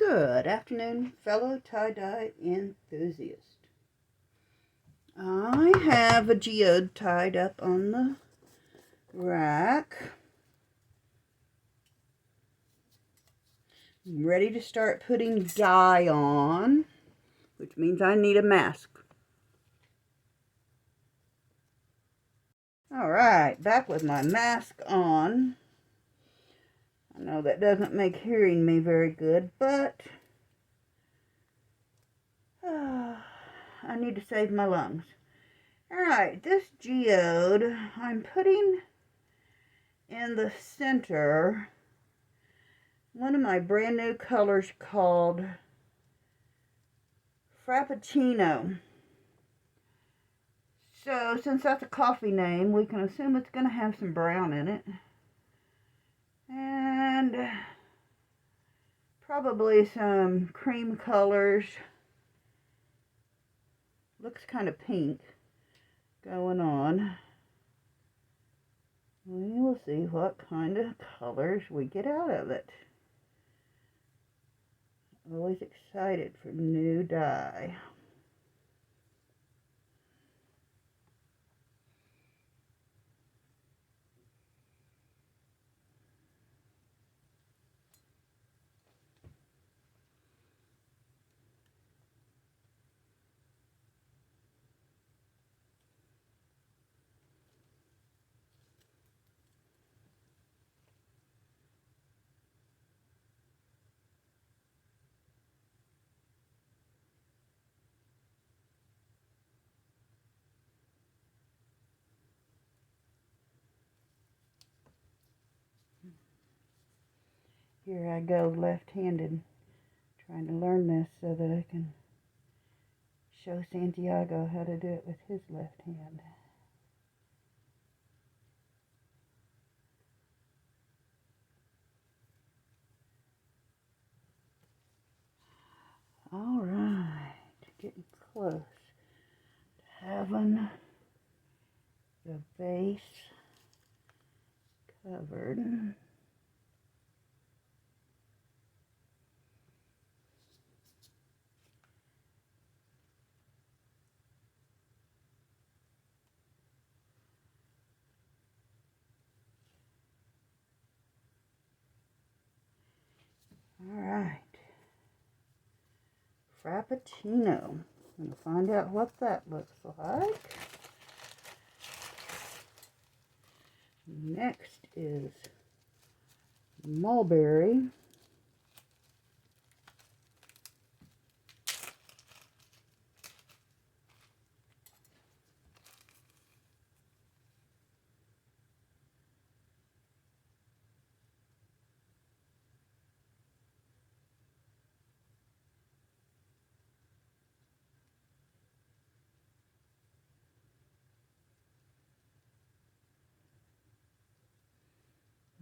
Good afternoon, fellow tie-dye enthusiast. I have a geode tied up on the rack. I'm ready to start putting dye on, which means I need a mask. Alright, back with my mask on. I know that doesn't make hearing me very good, but I need to save my lungs. Alright, this geode I'm putting in the center one of my brand new colors called Frappiuchino. So since that's a coffee name, we can assume it's going to have some brown in it. And probably some cream colors. Looks kind of pink going on. We will see what kind of colors we get out of it. Always excited for new dye. Here I go left-handed, trying to learn this so that I can show Santiago how to do it with his left hand. All right, getting close to having the base covered. All right, Frappuccino. I'm going to find out what that looks like. Next is Mulberry.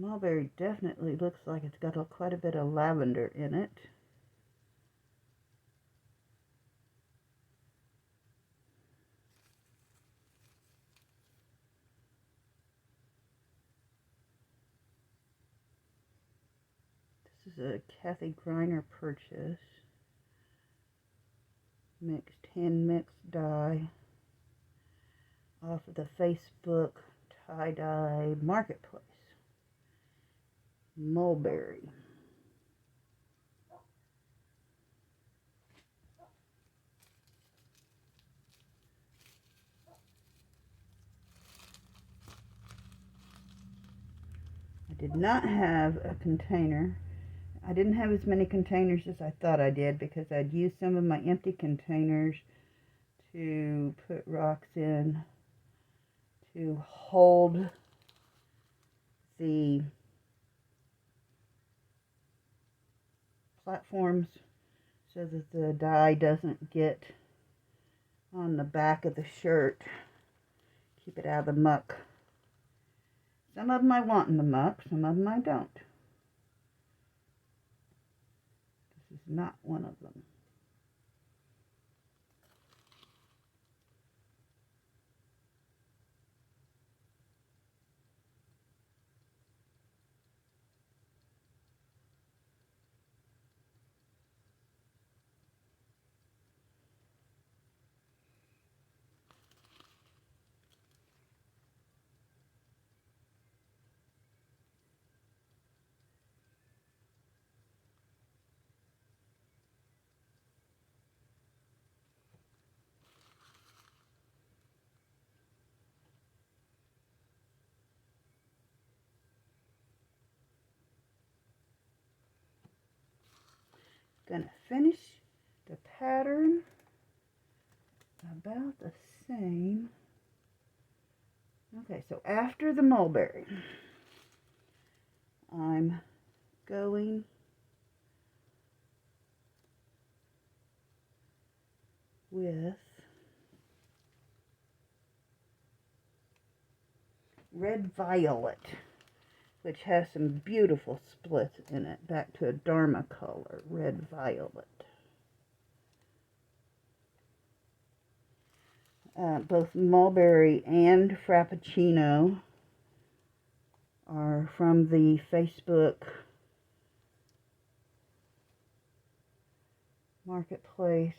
Mulberry definitely looks like it's got quite a bit of lavender in it. This is a Kathy Greiner purchase. Mixed hand mixed dye off of the Facebook tie-dye marketplace. Mulberry. I did not have a container. I didn't have as many containers as I thought I did because I'd used some of my empty containers to put rocks in to hold the platforms so that the dye doesn't get on the back of the shirt. Keep it out of the muck. Some of them I want in the muck, some of them I don't. This is not one of them. Gonna finish the pattern about the same. Okay, so after the mulberry, I'm going with red violet, which has some beautiful splits in it, back to a Dharma color, red violet. Both Mulberry and Frappiuchino are from the Facebook Marketplace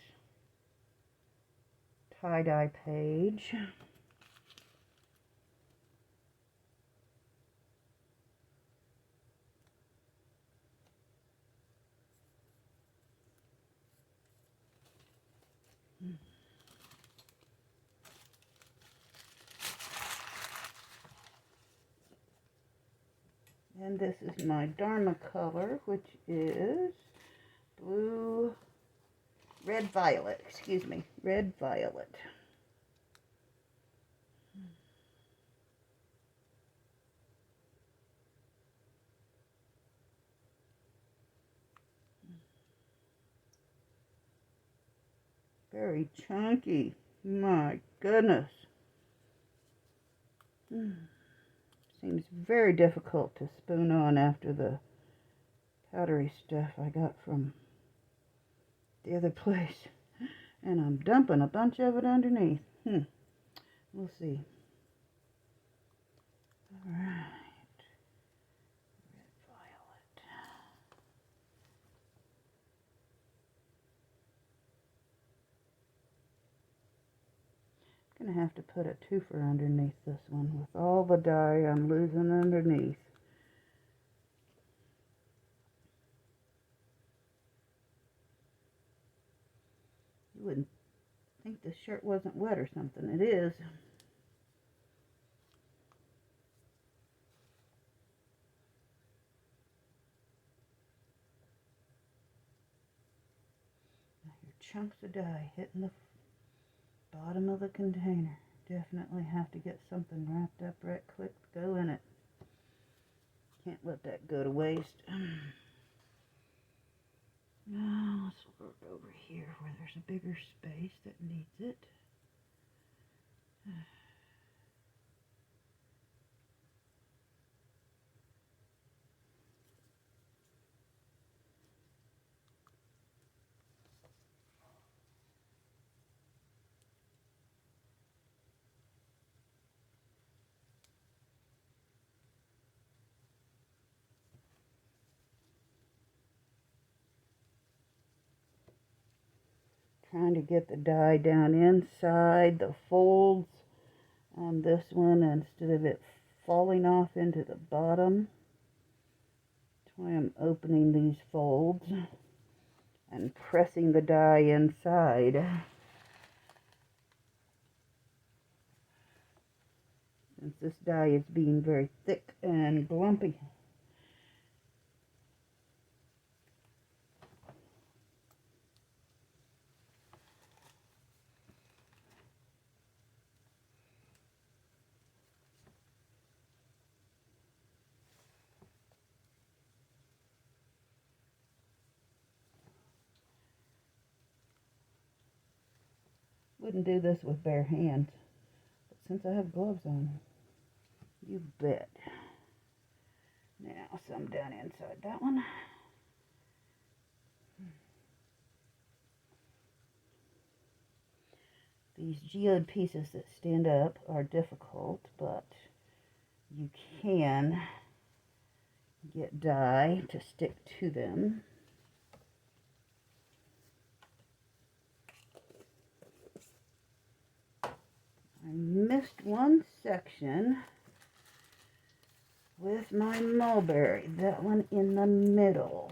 tie-dye page. And this is my Dharma color, which is red violet, red violet. Very chunky, my goodness. Seems very difficult to spoon on after the powdery stuff I got from the other place. And I'm dumping a bunch of it underneath. We'll see. Alright. Red violet. I'm going to have to put a twofer underneath this one with all the dye I'm losing underneath. You wouldn't think this shirt wasn't wet or something. It is. I hear chunks of dye hitting the bottom of the container. Definitely have to get something wrapped up right quick to go in it. Can't let that go to waste. Now let's work over here where there's a bigger space that needs it. Trying to get the dye down inside the folds on this one instead of it falling off into the bottom. That's why I'm opening these folds and pressing the dye inside. Since this dye is being very thick and glumpy. Wouldn't do this with bare hands, but since I have gloves on, you bet. Now some down inside that one. These geode pieces that stand up are difficult, but you can get dye to stick to them. I missed one section with my mulberry, that one in the middle.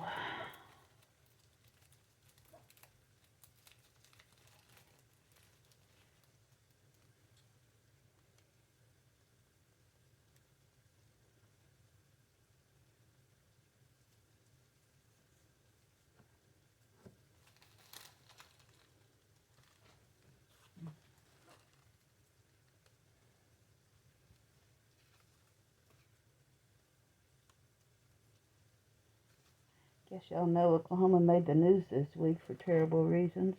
Guess y'all know Oklahoma made the news this week for terrible reasons.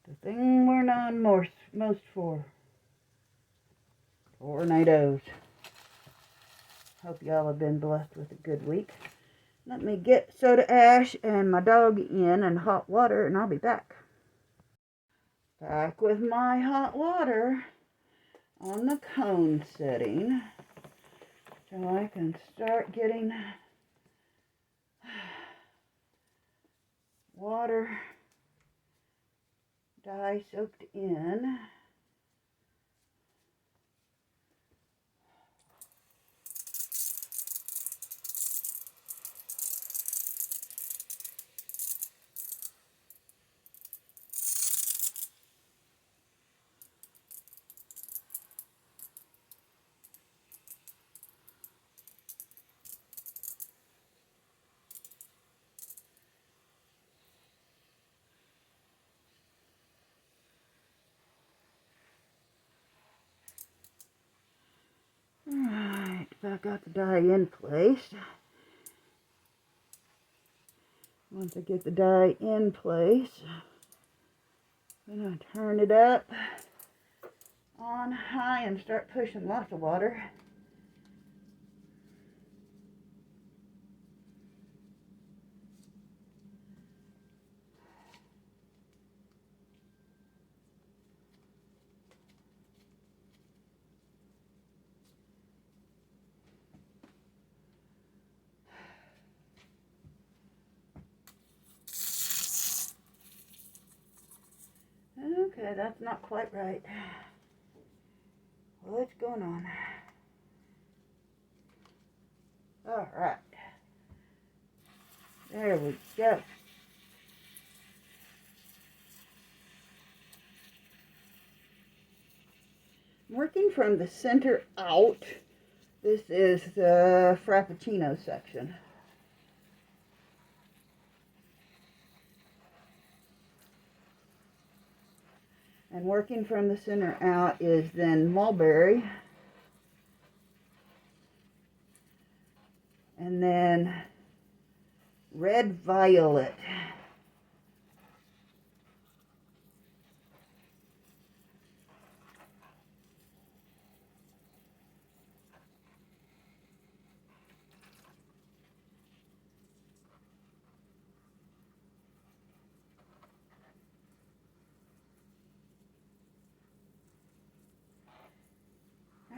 The thing we're known most for. Tornadoes. Hope y'all have been blessed with a good week. Let me get soda ash and my dog in and hot water, and I'll be back. Back with my hot water on the cone setting so I can start getting water dye soaked in. Alright, I got the dye in place. Once I get the dye in place, then I turn it up on high and start pushing lots of water. Okay, that's not quite right. What's going on? Alright. There we go. Working from the center out, this is the Frappiuchino section. And working from the center out is then Mulberry. And then Red Violet.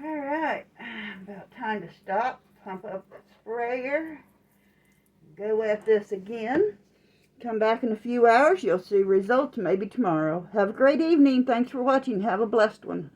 Alright, about time to stop, pump up that sprayer, go at this again. Come back in a few hours, you'll see results maybe tomorrow. Have a great evening. Thanks for watching. Have a blessed one.